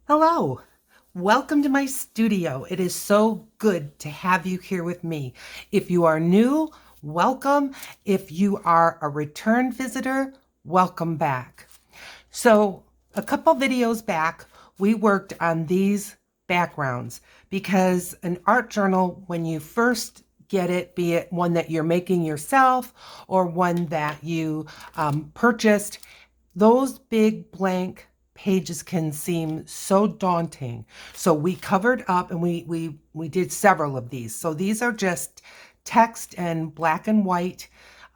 Hello, welcome to my studio. It is so good to have you here with me. If you are new, welcome. If you are a return visitor, welcome back. So a couple videos back, we worked on these backgrounds because an art journal, when you first get it, be it one that you're making yourself or one that you purchased, those big blank pages can seem so daunting. So we covered up and we did several of these. So these are just text and black and white,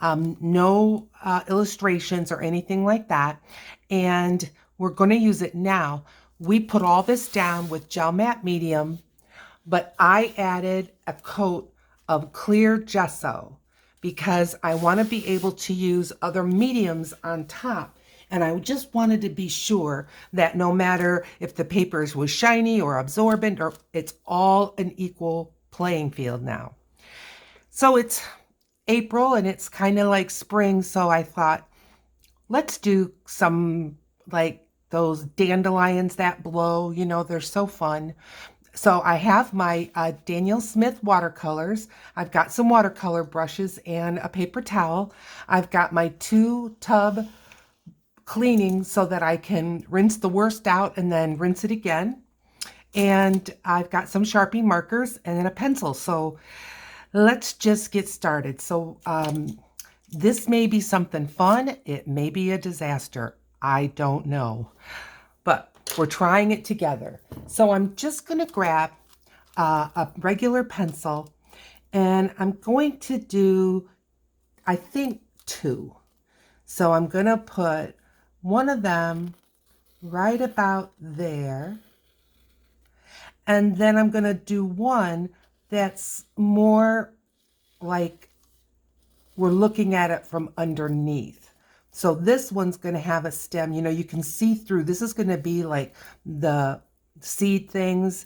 no illustrations or anything like that. And we're going to use it now. We put all this down with gel matte medium, but I added a coat of clear gesso because I want to be able to use other mediums on top. And I just wanted to be sure that no matter if the papers was shiny or absorbent, or it's all an equal playing field now. So it's April and it's kind of like spring. So I thought, let's do some like those dandelions that blow, they're so fun. So I have my Daniel Smith watercolors. I've got some watercolor brushes and a paper towel. I've got my 2-tub cleaning so that I can rinse the worst out and then rinse it again. And I've got some Sharpie markers and then a pencil. So let's just get started. So this may be something fun. It may be a disaster. I don't know. But we're trying it together. So I'm just going to grab a regular pencil and I'm going to do, I think, 2. So I'm going to put one of them right about there. And then I'm going to do one that's more like we're looking at it from underneath. So this one's going to have a stem, you can see through. This is going to be like the seed things.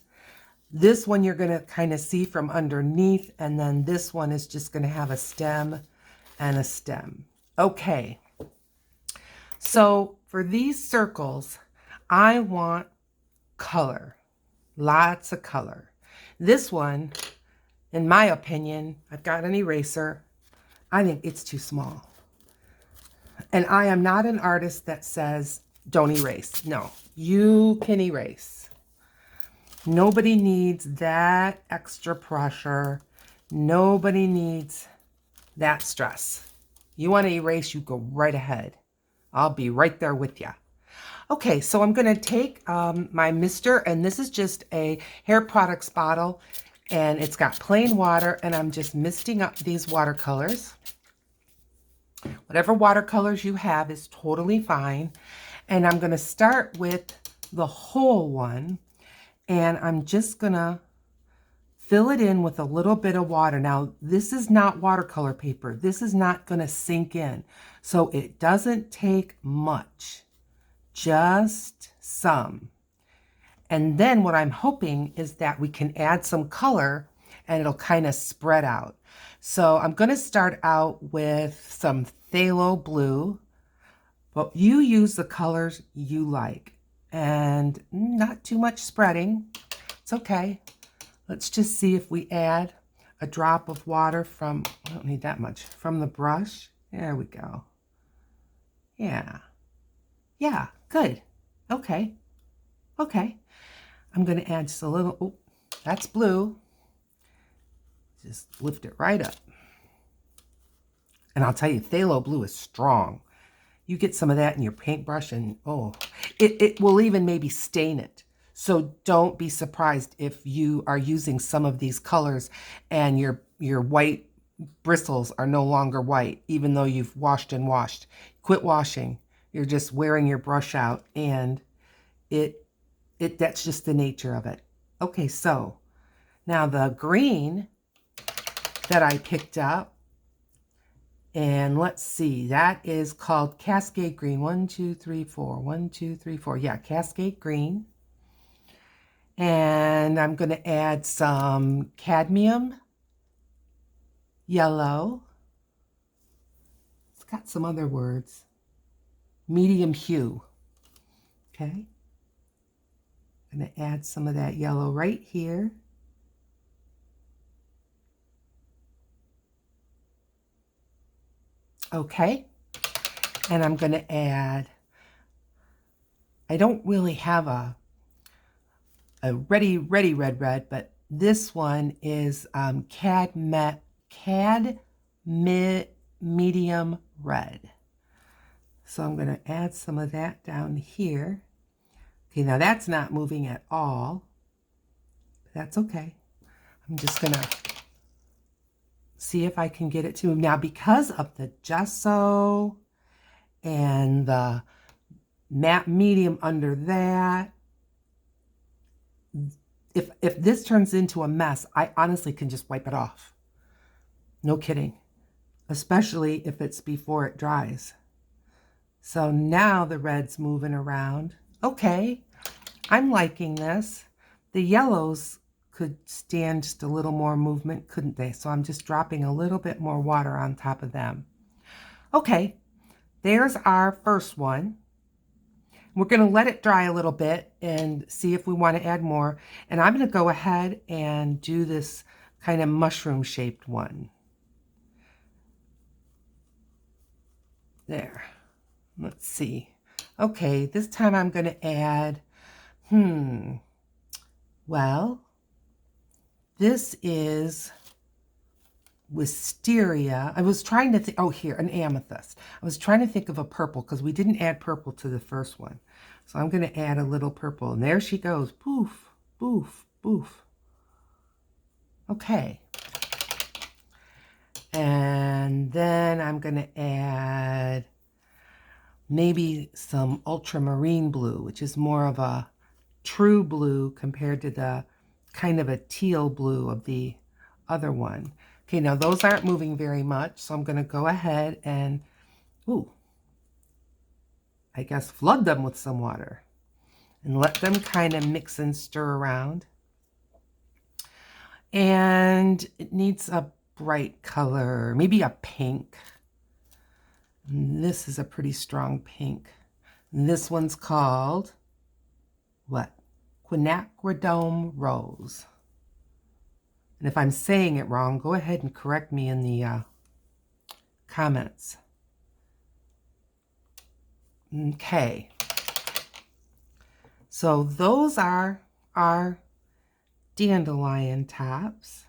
This one you're going to kind of see from underneath. And then this one is just going to have a stem and a stem. Okay. So for these circles, I want color, lots of color. This one, in my opinion, I've got an eraser. I think it's too small. And I am not an artist that says, don't erase. No, you can erase. Nobody needs that extra pressure. Nobody needs that stress. You want to erase, you go right ahead. I'll be right there with you. Okay, so I'm going to take my mister, and this is just a hair products bottle, and it's got plain water, and I'm just misting up these watercolors. Whatever watercolors you have is totally fine. And I'm going to start with the whole one, and I'm just going to fill it in with a little bit of water. Now, this is not watercolor paper. This is not going to sink in. So it doesn't take much, just some. And then what I'm hoping is that we can add some color and it'll kind of spread out. So I'm going to start out with some phthalo blue, but you use the colors you like and not too much spreading. It's okay. Let's just see if we add a drop of water from, I don't need that much, from the brush. There we go. Yeah. Yeah, good. Okay. Okay. I'm going to add just a little, oh, that's blue. Just lift it right up. And I'll tell you, phthalo blue is strong. You get some of that in your paintbrush and, oh, it will even maybe stain it. So don't be surprised if you are using some of these colors and your white bristles are no longer white, even though you've washed and washed. Quit washing. You're just wearing your brush out, and that's just the nature of it. Okay, so now the green that I picked up, and let's see, that is called Cascade Green. 1, 2, 3, 4. 1, 2, 3, 4. Yeah, Cascade Green. And I'm going to add some cadmium yellow. It's got some other words. Medium hue. Okay. I'm going to add some of that yellow right here. Okay. And I'm going to add, I don't really have a ready red, but this one is cad medium red. So I'm going to add some of that down here. Okay, now that's not moving at all. That's okay. I'm just going to see if I can get it to move. Now, because of the gesso and the matte medium under that, if this turns into a mess, I honestly can just wipe it off. No kidding. Especially if it's before it dries. So now the red's moving around. Okay, I'm liking this. The yellows could stand just a little more movement, couldn't they? So I'm just dropping a little bit more water on top of them. Okay, there's our first one. We're going to let it dry a little bit and see if we want to add more. And I'm going to go ahead and do this kind of mushroom shaped one. There. Let's see. Okay, this time I'm going to add, well, this is wisteria. I was trying to think, oh, here, an amethyst. I was trying to think of a purple because we didn't add purple to the first one. So I'm going to add a little purple. And there she goes. Poof, poof, poof. Okay. And then I'm going to add maybe some ultramarine blue, which is more of a true blue compared to the kind of a teal blue of the other one. Okay, now those aren't moving very much, so I'm going to go ahead and, I guess flood them with some water and let them kind of mix and stir around. And it needs a bright color, maybe a pink. And this is a pretty strong pink. And this one's called, what? Quinacridone Rose. And if I'm saying it wrong, go ahead and correct me in the comments. Okay. So those are our dandelion tops.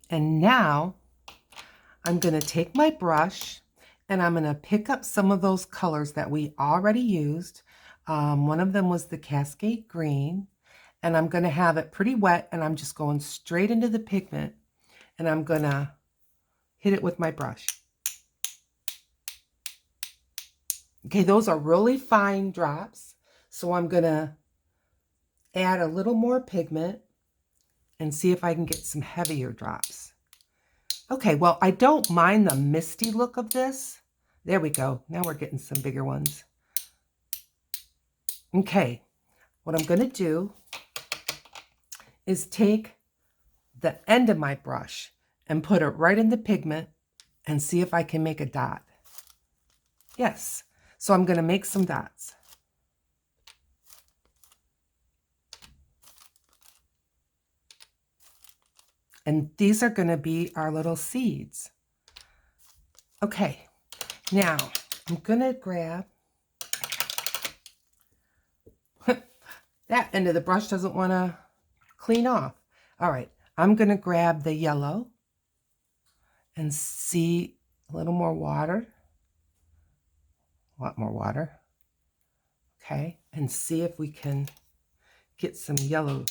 And now I'm going to take my brush and I'm going to pick up some of those colors that we already used. One of them was the Cascade Green. And I'm going to have it pretty wet, and I'm just going straight into the pigment, and I'm going to hit it with my brush. Okay, those are really fine drops, so I'm going to add a little more pigment and see if I can get some heavier drops. Okay, well, I don't mind the misty look of this. There we go. Now we're getting some bigger ones. Okay, what I'm going to do is take the end of my brush and put it right in the pigment and see if I can make a dot. Yes, so I'm going to make some dots. And these are going to be our little seeds. Okay, now I'm going to grab, that end of the brush doesn't want to clean off. All right, I'm going to grab the yellow and see a little more water. A lot more water. Okay, and see if we can get some yellow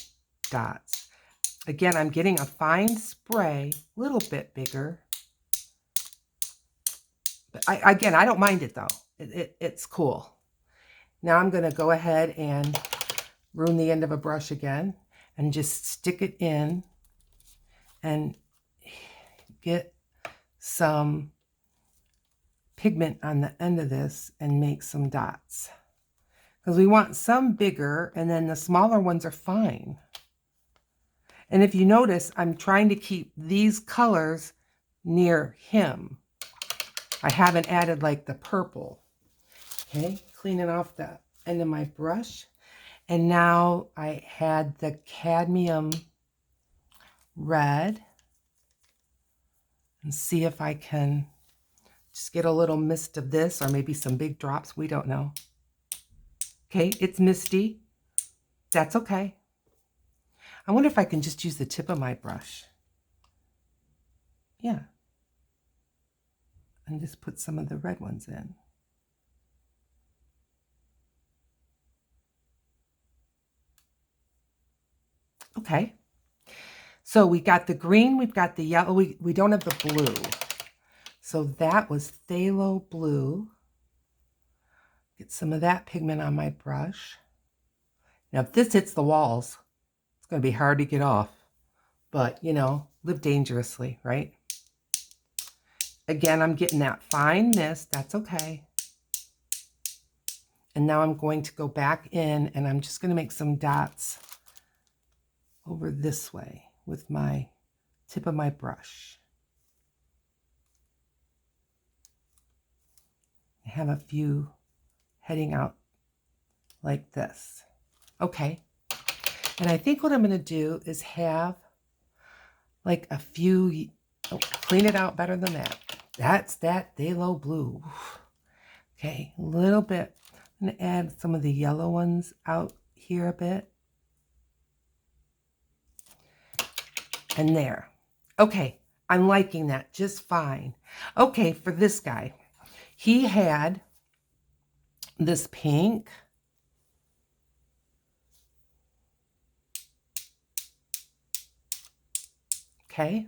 dots. Again, I'm getting a fine spray, a little bit bigger. But I don't mind it though. It's cool. Now I'm going to go ahead and ruin the end of a brush again and just stick it in and get some pigment on the end of this and make some dots. Because we want some bigger, and then the smaller ones are fine. And if you notice, I'm trying to keep these colors near him. I haven't added like the purple. Okay, cleaning off that into my brush. And now I had the cadmium red. And see if I can just get a little mist of this, or maybe some big drops. We don't know. Okay, it's misty. That's okay. I wonder if I can just use the tip of my brush. Yeah. And just put some of the red ones in. Okay. So we got the green, we've got the yellow, we don't have the blue. So that was phthalo blue. Get some of that pigment on my brush. Now if this hits the walls, it's going to be hard to get off. But, you know, live dangerously, right? Again, I'm getting that fine mist. That's okay. And now I'm going to go back in and I'm just going to make some dots over this way with my tip of my brush. I have a few heading out like this. Okay. And I think what I'm going to do is have like a few, oh, clean it out better than that. That's that phthalo blue. Okay, a little bit. I'm going to add some of the yellow ones out here a bit. And there. Okay, I'm liking that just fine. Okay, for this guy, he had this pink. Okay,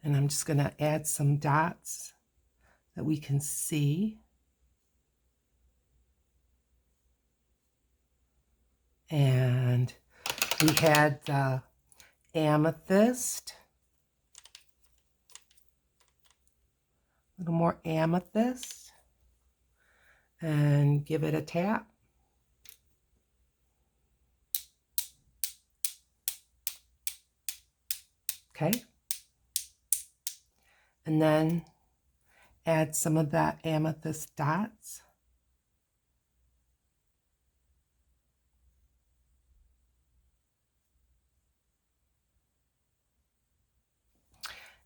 and I'm just going to add some dots that we can see. And we had the amethyst. A little more amethyst. And give it a tap. Okay. And then add some of that amethyst dots.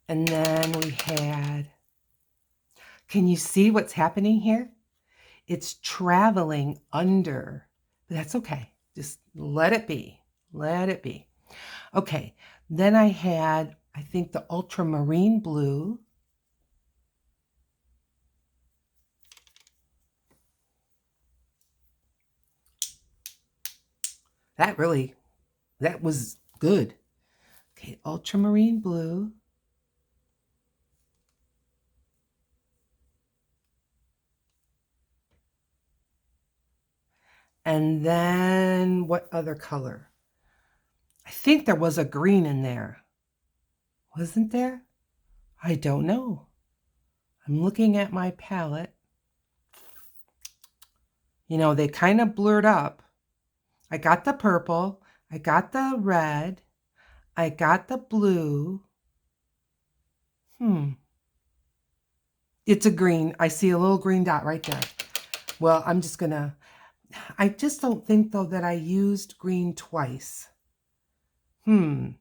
And then we had, can you see what's happening here? It's traveling under, but that's okay. Just let it be. Let it be. Okay, then I had, I think, the ultramarine blue. That was good. Okay, ultramarine blue. And then what other color? I think there was a green in there. Wasn't there? I don't know. I'm looking at my palette. You know, they kind of blurred up. I got the purple. I got the red. I got the blue. It's a green. I see a little green dot right there. Well, I'm just going to... I just don't think, though, that I used green twice. Oh.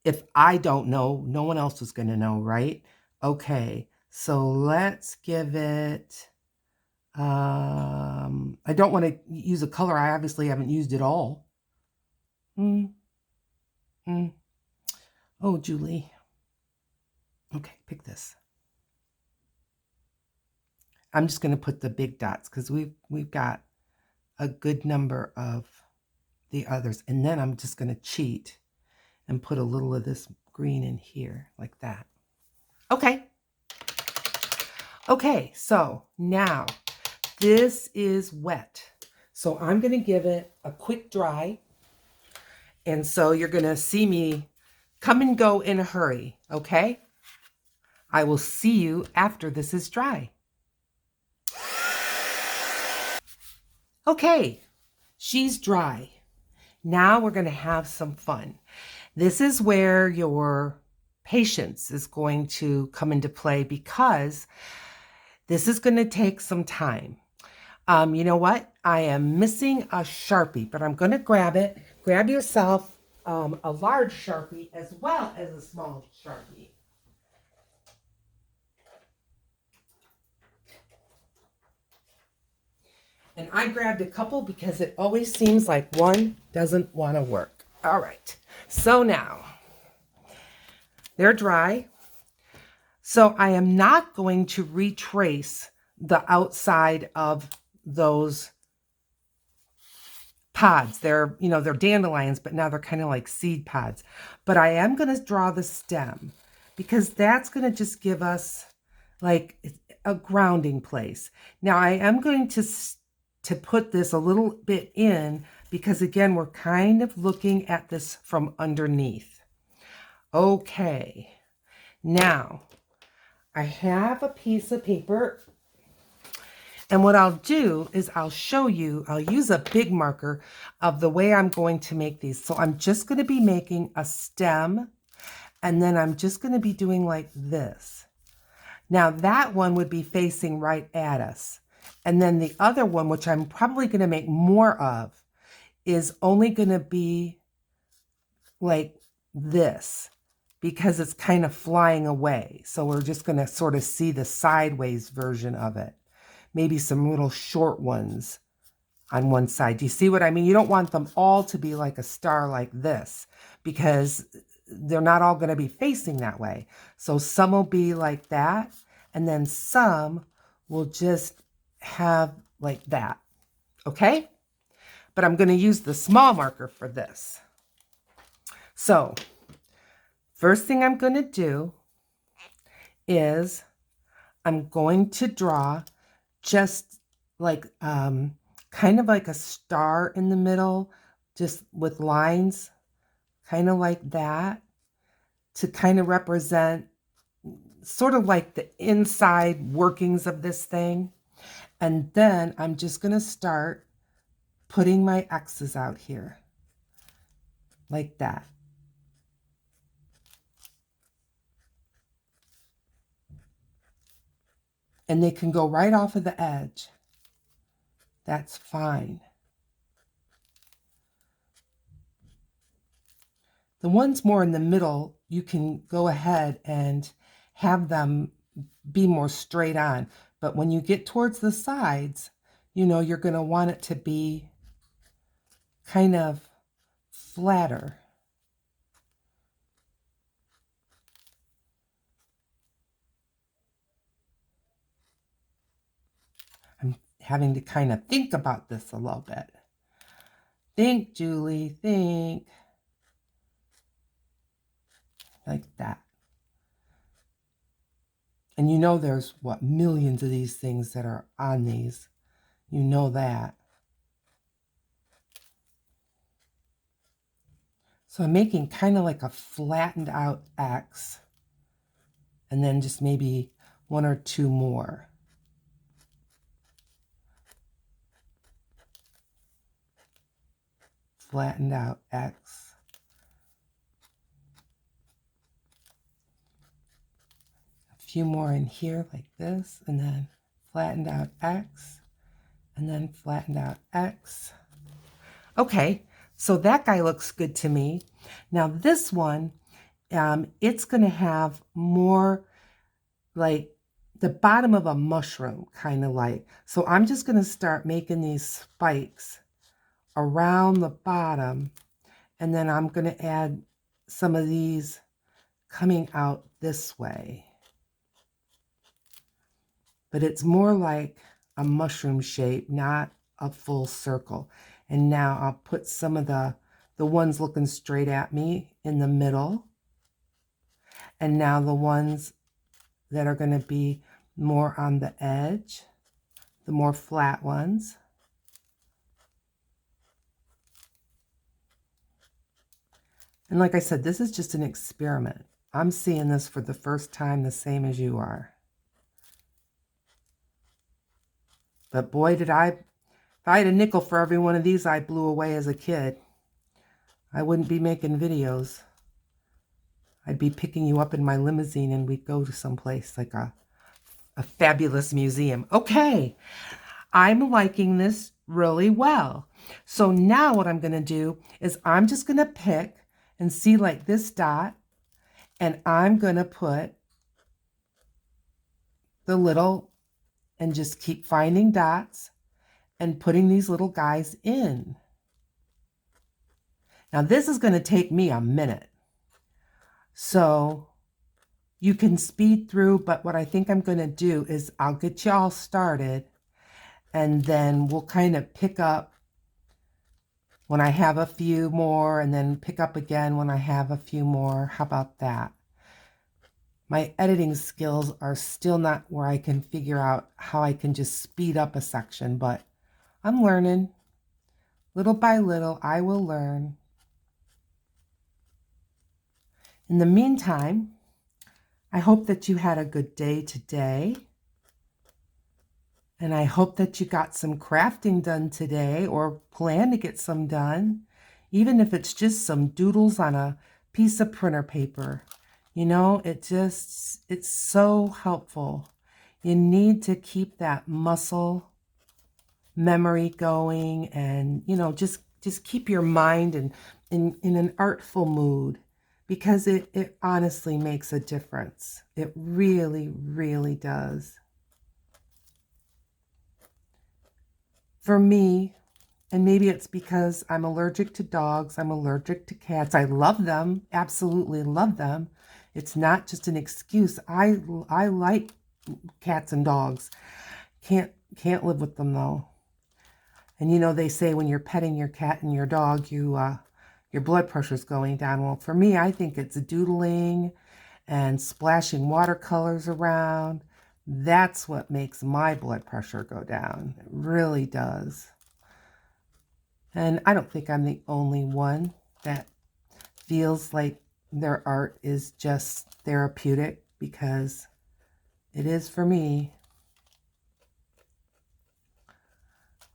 If I don't know, no one else is going to know, right? Okay, so let's give it... I don't want to use a color I obviously haven't used at all. Oh, Julie. Okay, pick this. I'm just going to put the big dots because we've got a good number of the others. And then I'm just going to cheat and put a little of this green in here like that. Okay. Okay, so now this is wet. So I'm going to give it a quick dry. And so you're going to see me come and go in a hurry, okay? I will see you after this is dry. Okay, she's dry. Now we're going to have some fun. This is where your patience is going to come into play because This is going to take some time. You know what? I am missing a Sharpie, but I'm going to grab it. Grab yourself a large Sharpie as well as a small Sharpie. And I grabbed a couple because it always seems like one doesn't want to work. All right, so now they're dry. So I am not going to retrace the outside of those pods. They're, they're dandelions, but now they're kind of like seed pods. But I am going to draw the stem because that's going to just give us like a grounding place. Now I am going to put this a little bit in because again, we're kind of looking at this from underneath. Okay, now I have a piece of paper, and what I'll do is I'll show you, I'll use a big marker of the way I'm going to make these. So I'm just going to be making a stem, and then I'm just going to be doing like this. Now that one would be facing right at us. And then the other one, which I'm probably going to make more of, is only going to be like this because it's kind of flying away. So we're just going to sort of see the sideways version of it. Maybe some little short ones on one side. Do you see what I mean? You don't want them all to be like a star like this because they're not all going to be facing that way. So some will be like that, and then some will just have like that. Okay? But I'm going to use the small marker for this. So first thing I'm going to do is I'm going to draw just like kind of like a star in the middle, just with lines kind of like that, to kind of represent sort of like the inside workings of this thing. And then I'm just going to start putting my X's out here like that. And they can go right off of the edge. That's fine. The ones more in the middle, you can go ahead and have them be more straight on. But when you get towards the sides, you're going to want it to be kind of flatter. I'm having to kind of think about this a little bit. Think, Julie, think. Like that. And there's, what, millions of these things that are on these. You know that. So I'm making kind of like a flattened out X. And then just maybe one or two more. Flattened out X. A few more in here like this, and then flattened out X, and then flattened out X. Okay, so that guy looks good to me. Now this one, it's going to have more like the bottom of a mushroom, kind of like. So I'm just going to start making these spikes around the bottom, and then I'm going to add some of these coming out this way. But it's more like a mushroom shape, not a full circle. And now I'll put some of the ones looking straight at me in the middle. And now the ones that are going to be more on the edge, the more flat ones. And like I said, this is just an experiment. I'm seeing this for the first time the same as you are. But boy, if I had a nickel for every one of these I blew away as a kid, I wouldn't be making videos. I'd be picking you up in my limousine and we'd go to someplace like a a fabulous museum. Okay, I'm liking this really well. So now what I'm going to do is I'm just going to pick and see like this dot, and I'm going to put the little and just keep finding dots and putting these little guys in. Now this is going to take me a minute. So you can speed through, but what I think I'm going to do is I'll get you all started and then we'll kind of pick up when I have a few more and then pick up again when I have a few more. How about that? My editing skills are still not where I can figure out how I can just speed up a section, but I'm learning. Little by little, I will learn. In the meantime, I hope that you had a good day today. And I hope that you got some crafting done today or plan to get some done, even if it's just some doodles on a piece of printer paper. You know, it's so helpful. You need to keep that muscle memory going and, you know, just keep your mind in an artful mood because it honestly makes a difference. It really, really does. For me, and maybe it's because I'm allergic to dogs, I'm allergic to cats. I love them, absolutely love them. It's not just an excuse. I like cats and dogs. Can't live with them though. And you know, they say when you're petting your cat and your dog, your blood pressure's going down. Well, for me, I think it's doodling and splashing watercolors around. That's what makes my blood pressure go down. It really does. And I don't think I'm the only one that feels like their art is just therapeutic, because it is for me.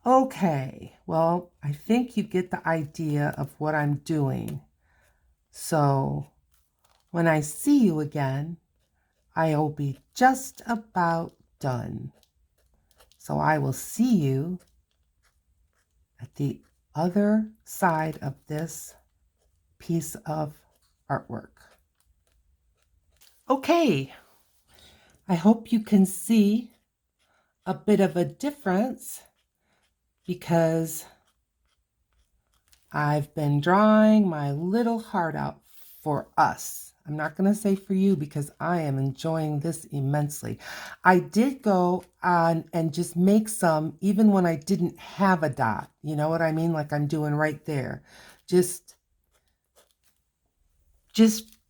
Okay, well, I think you get the idea of what I'm doing. So when I see you again, I'll be just about done. So I will see you at the other side of this piece of artwork. Okay, I hope you can see a bit of a difference because I've been drawing my little heart out for us. I'm not going to say for you because I am enjoying this immensely. I did go on and just make some even when I didn't have a dot. You know what I mean? Like I'm doing right there. Just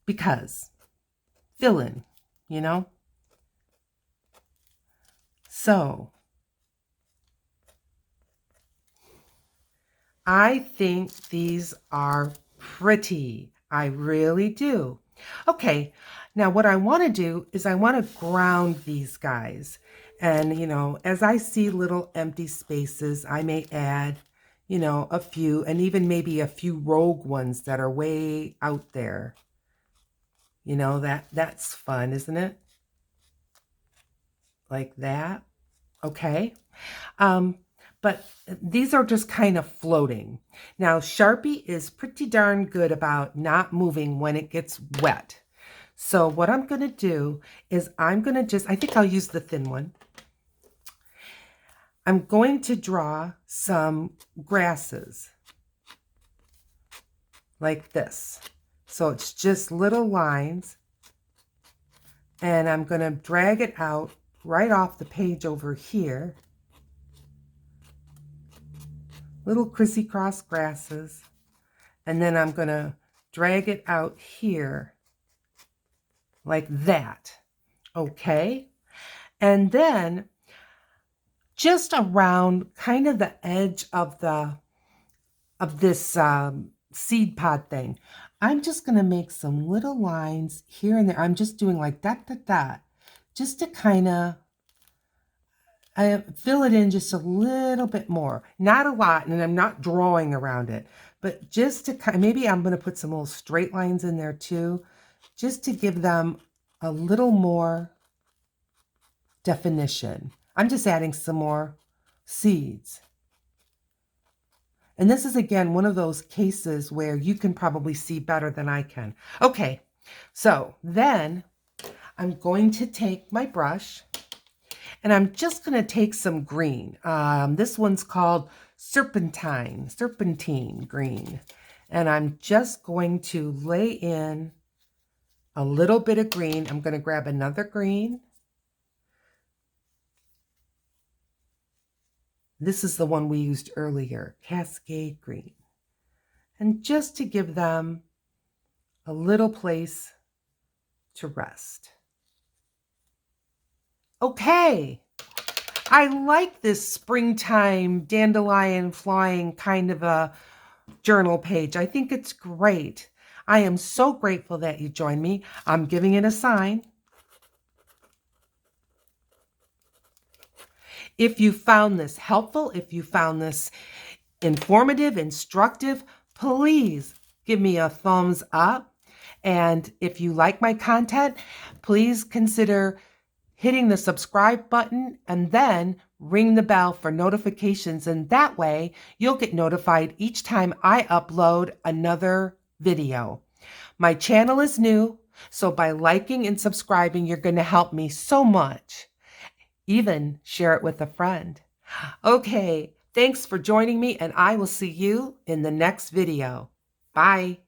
because. Fill in, you know? So I think these are pretty. I really do. Okay, now what I want to do is I want to ground these guys. And, you know, as I see little empty spaces, I may add, you know, a few, and even maybe a few rogue ones that are way out there. You know, that's fun, isn't it? Like that. Okay. But these are just kind of floating. Now, Sharpie is pretty darn good about not moving when it gets wet. So what I'm going to do is I'm going to I think I'll use the thin one. I'm going to draw some grasses like this. So it's just little lines. And I'm going to drag it out right off the page over here. Little crissy-cross grasses, and then I'm going to drag it out here like that. Okay, and then just around kind of the edge of this seed pod thing, I'm just going to make some little lines here and there. I'm just doing like dot dot dot, just to kind of I fill it in just a little bit more, not a lot, and I'm not drawing around it, but just to kind of, maybe I'm going to put some little straight lines in there too, just to give them a little more definition. I'm just adding some more seeds. And this is, again, one of those cases where you can probably see better than I can. Okay, so then I'm going to take my brush and I'm just going to take some green. This one's called serpentine green. And I'm just going to lay in a little bit of green. I'm going to grab another green. This is the one we used earlier, Cascade Green. And just to give them a little place to rest. Okay, I like this springtime dandelion flying kind of a journal page. I think it's great. I am so grateful that you joined me. I'm giving it a sign. If you found this helpful, if you found this informative, instructive, please give me a thumbs up. And if you like my content, please consider hitting the subscribe button and then ring the bell for notifications. And that way you'll get notified each time I upload another video. My channel is new, so by liking and subscribing, you're going to help me so much. Even share it with a friend. Okay, thanks for joining me, and I will see you in the next video. Bye.